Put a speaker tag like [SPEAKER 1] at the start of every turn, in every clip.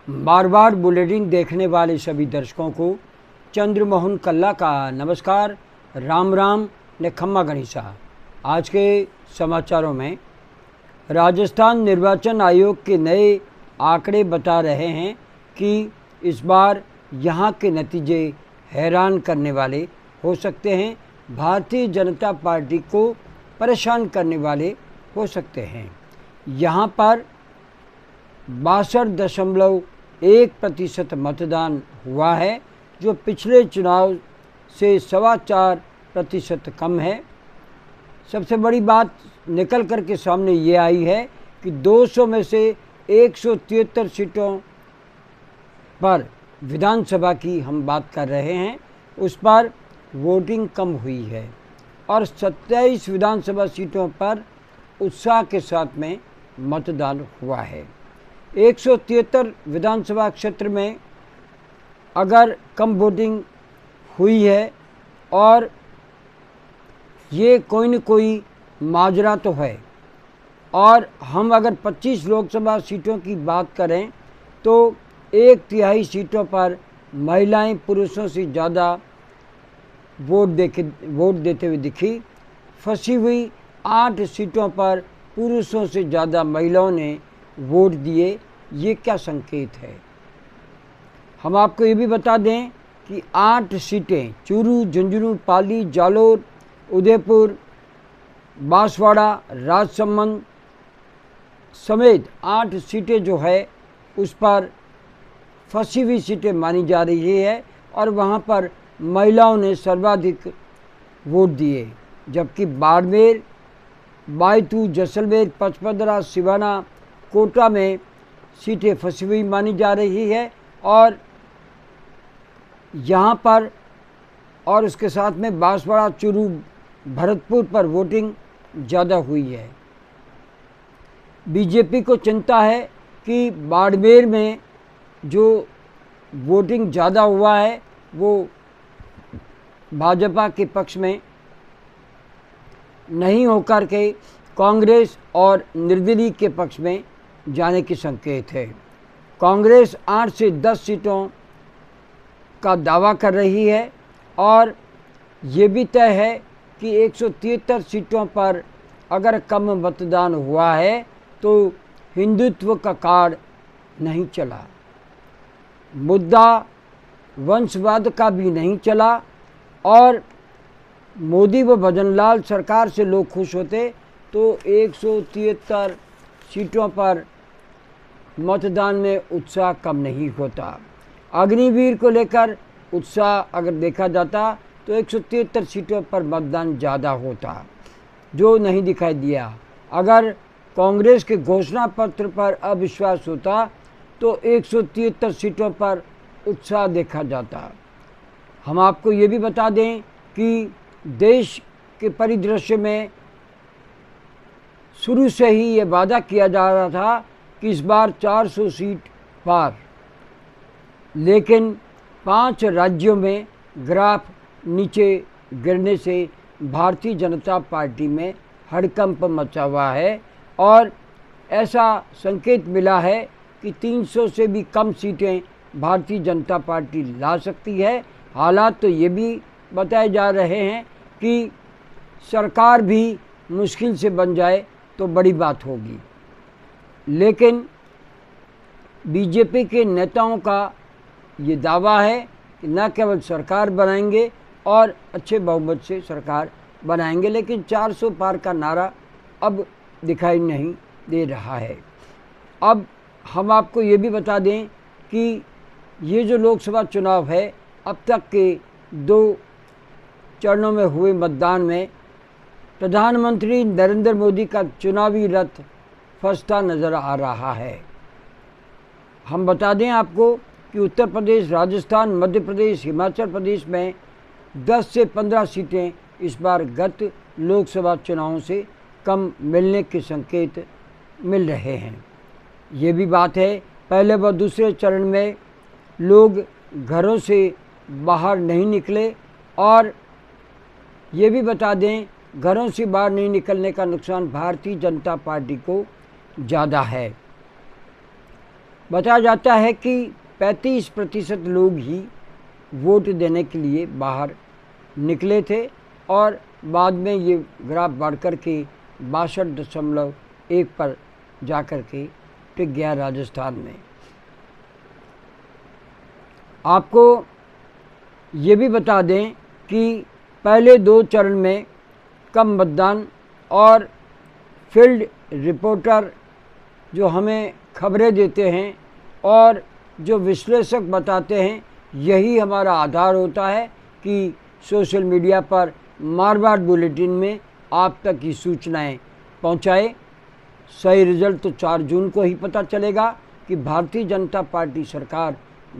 [SPEAKER 1] बार बार bulletin देखने वाले सभी दर्शकों को चंद्रमोहन कल्ला का नमस्कार, राम राम ने खम्मा गणिसा। आज के समाचारों में राजस्थान निर्वाचन आयोग के नए आंकड़े बता रहे हैं कि इस बार यहां के नतीजे हैरान करने वाले हो सकते हैं, भारतीय जनता पार्टी को परेशान करने वाले हो सकते हैं। यहां पर 62.1% मतदान हुआ है, जो पिछले चुनाव से 4.25% कम है। सबसे बड़ी बात निकल कर के सामने ये आई है कि 200 में से 173 सीटों पर विधानसभा की हम बात कर रहे हैं, उस पर वोटिंग कम हुई है और 27 विधानसभा सीटों पर उत्साह के साथ में मतदान हुआ है। 173 विधानसभा क्षेत्र में अगर कम वोटिंग हुई है और ये कोई न कोई माजरा तो है, और हम अगर 25 लोकसभा सीटों की बात करें तो 1/3 सीटों पर महिलाएं पुरुषों से ज़्यादा वोट देते हुए दिखी। फंसी हुई 8 सीटों पर पुरुषों से ज़्यादा महिलाओं ने वोट दिए। ये क्या संकेत है? हम आपको ये भी बता दें कि 8 सीटें चूरू, झुंझुनू, पाली, जालोर, उदयपुर, बांसवाड़ा, राजसमंद समेत 8 सीटें जो है उस पर फंसी हुई सीटें मानी जा रही है और वहाँ पर महिलाओं ने सर्वाधिक वोट दिए, जबकि बाड़मेर, बायतू, जैसलमेर, पचपदरा, सिवाना, कोटा में सीटें फंसी हुई मानी जा रही है और यहाँ पर और उसके साथ में बांसवाड़ा, चूरू, भरतपुर पर वोटिंग ज़्यादा हुई है। बीजेपी को चिंता है कि बाड़मेर में जो वोटिंग ज़्यादा हुआ है वो भाजपा के पक्ष में नहीं होकर के कांग्रेस और निर्दलीय के पक्ष में जाने के संकेत है। कांग्रेस 8 से 10 सीटों का दावा कर रही है और ये भी तय है कि 173 सीटों पर अगर कम मतदान हुआ है तो हिंदुत्व का कार्ड नहीं चला, मुद्दा वंशवाद का भी नहीं चला और मोदी व भजनलाल सरकार से लोग खुश होते तो 173 सीटों पर मतदान में उत्साह कम नहीं होता। अग्निवीर को लेकर उत्साह अगर देखा जाता तो 173 सीटों पर मतदान ज़्यादा होता, जो नहीं दिखाई दिया। अगर कांग्रेस के घोषणा पत्र पर अविश्वास होता तो 173 सीटों पर उत्साह देखा जाता। हम आपको ये भी बता दें कि देश के परिदृश्य में शुरू से ही ये वादा किया जा रहा था कि इस बार 400 सीट पार, लेकिन 5 राज्यों में ग्राफ नीचे गिरने से भारतीय जनता पार्टी में हड़कंप मचा हुआ है और ऐसा संकेत मिला है कि 300 से भी कम सीटें भारतीय जनता पार्टी ला सकती है। हालात तो ये भी बताए जा रहे हैं कि सरकार भी मुश्किल से बन जाए तो बड़ी बात होगी, लेकिन बीजेपी के नेताओं का ये दावा है कि न केवल सरकार बनाएंगे और अच्छे बहुमत से सरकार बनाएंगे, लेकिन 400 पार का नारा अब दिखाई नहीं दे रहा है। अब हम आपको ये भी बता दें कि ये जो लोकसभा चुनाव है, अब तक के 2 चरणों में हुए मतदान में प्रधानमंत्री नरेंद्र मोदी का चुनावी रथ फंसता नज़र आ रहा है। हम बता दें आपको कि उत्तर प्रदेश, राजस्थान, मध्य प्रदेश, हिमाचल प्रदेश में 10 से 15 सीटें इस बार गत लोकसभा चुनावों से कम मिलने के संकेत मिल रहे हैं। ये भी बात है, पहले व दूसरे चरण में लोग घरों से बाहर नहीं निकले और ये भी बता दें घरों से बाहर नहीं निकलने का नुकसान भारतीय जनता पार्टी को ज़्यादा है। बताया जाता है कि 35% लोग ही वोट देने के लिए बाहर निकले थे और बाद में ये ग्राफ बढ़कर के 62.1 पर जाकर के टिक गया राजस्थान में। आपको ये भी बता दें कि पहले 2 चरण में कम मतदान और फील्ड रिपोर्टर जो हमें खबरें देते हैं और जो विश्लेषक बताते हैं, यही हमारा आधार होता है कि सोशल मीडिया पर मारवाड़ बुलेटिन में आप तक की सूचनाएं पहुंचाए। सही रिजल्ट तो 4 जून को ही पता चलेगा कि भारतीय जनता पार्टी सरकार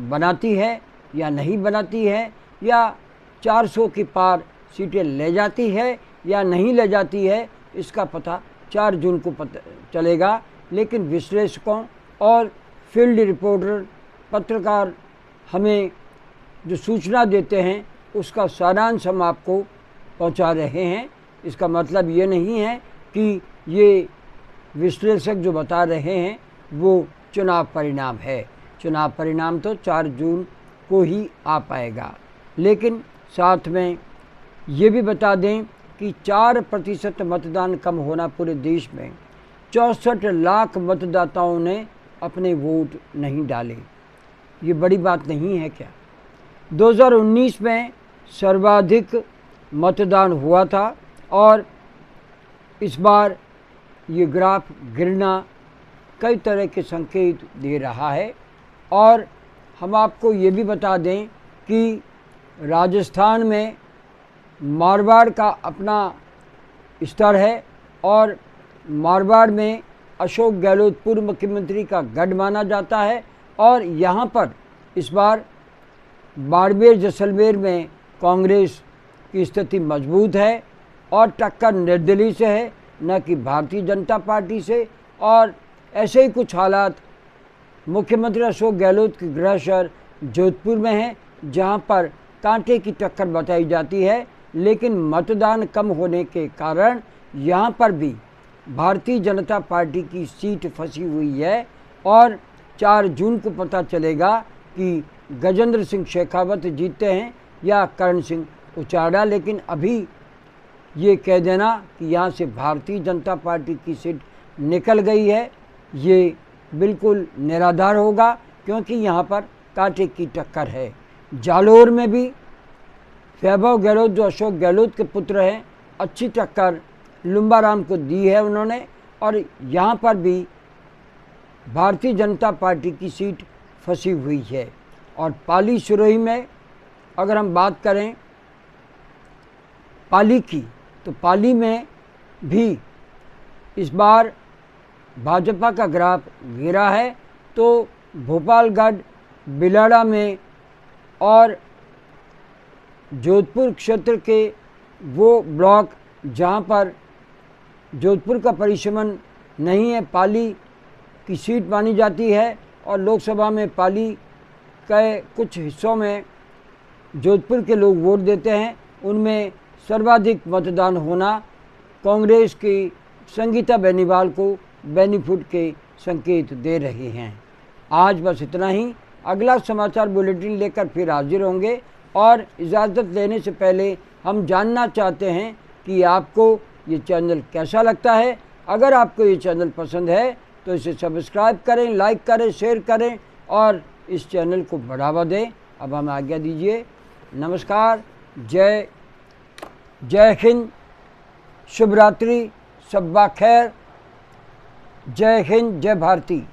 [SPEAKER 1] बनाती है या नहीं बनाती है, या 400 के पार सीटें ले जाती है या नहीं ले जाती है, इसका पता 4 जून को पता चलेगा। लेकिन विश्लेषकों और फील्ड रिपोर्टर पत्रकार हमें जो सूचना देते हैं उसका सारांश हम आपको पहुंचा रहे हैं। इसका मतलब ये नहीं है कि ये विश्लेषक जो बता रहे हैं वो चुनाव परिणाम है। चुनाव परिणाम तो 4 जून को ही आ पाएगा। लेकिन साथ में ये भी बता दें कि 4% मतदान कम होना पूरे देश में 64 लाख मतदाताओं ने अपने वोट नहीं डाले, ये बड़ी बात नहीं है क्या? 2019 में सर्वाधिक मतदान हुआ था और इस बार ये ग्राफ गिरना कई तरह के संकेत दे रहा है। और हम आपको ये भी बता दें कि राजस्थान में मारवाड़ का अपना स्तर है और मारवाड़ में अशोक गहलोत पूर्व मुख्यमंत्री का गढ़ माना जाता है और यहाँ पर इस बार बाड़मेर जैसलमेर में कांग्रेस की स्थिति मजबूत है और टक्कर निर्दलीय से है, न कि भारतीय जनता पार्टी से। और ऐसे ही कुछ हालात मुख्यमंत्री अशोक गहलोत के गृह शहर जोधपुर में है, जहां पर कांटे की टक्कर बताई जाती है। लेकिन मतदान कम होने के कारण यहां पर भी भारतीय जनता पार्टी की सीट फंसी हुई है और 4 जून को पता चलेगा कि गजेंद्र सिंह शेखावत जीतते हैं या करण सिंह उचाड़ा। लेकिन अभी ये कह देना कि यहाँ से भारतीय जनता पार्टी की सीट निकल गई है, ये बिल्कुल निराधार होगा, क्योंकि यहाँ पर कांटे की टक्कर है। जालोर में भी वैभव गहलोत जो अशोक गहलोत के पुत्र हैं, अच्छी टक्कर लुम्बाराम को दी है उन्होंने, और यहाँ पर भी भारतीय जनता पार्टी की सीट फंसी हुई है। और पाली सिरोही में अगर हम बात करें पाली की, तो पाली में भी इस बार भाजपा का ग्राफ गिरा है। तो भोपालगढ़, बिलाड़ा में और जोधपुर क्षेत्र के वो ब्लॉक जहाँ पर जोधपुर का परिसीमन नहीं है, पाली की सीट मानी जाती है और लोकसभा में पाली के कुछ हिस्सों में जोधपुर के लोग वोट देते हैं, उनमें सर्वाधिक मतदान होना कांग्रेस की संगीता बेनीवाल को बेनिफिट के संकेत दे रहे हैं। आज बस इतना ही। अगला समाचार बुलेटिन लेकर फिर हाजिर होंगे। और इजाज़त लेने से पहले हम जानना चाहते हैं कि आपको ये चैनल कैसा लगता है। अगर आपको ये चैनल पसंद है तो इसे सब्सक्राइब करें, लाइक करें, शेयर करें और इस चैनल को बढ़ावा दें। अब हमें आज्ञा दीजिए। नमस्कार, जय हिंद, शुभ रात्रि, शब्बा खैर, जय हिंद, जय भारती।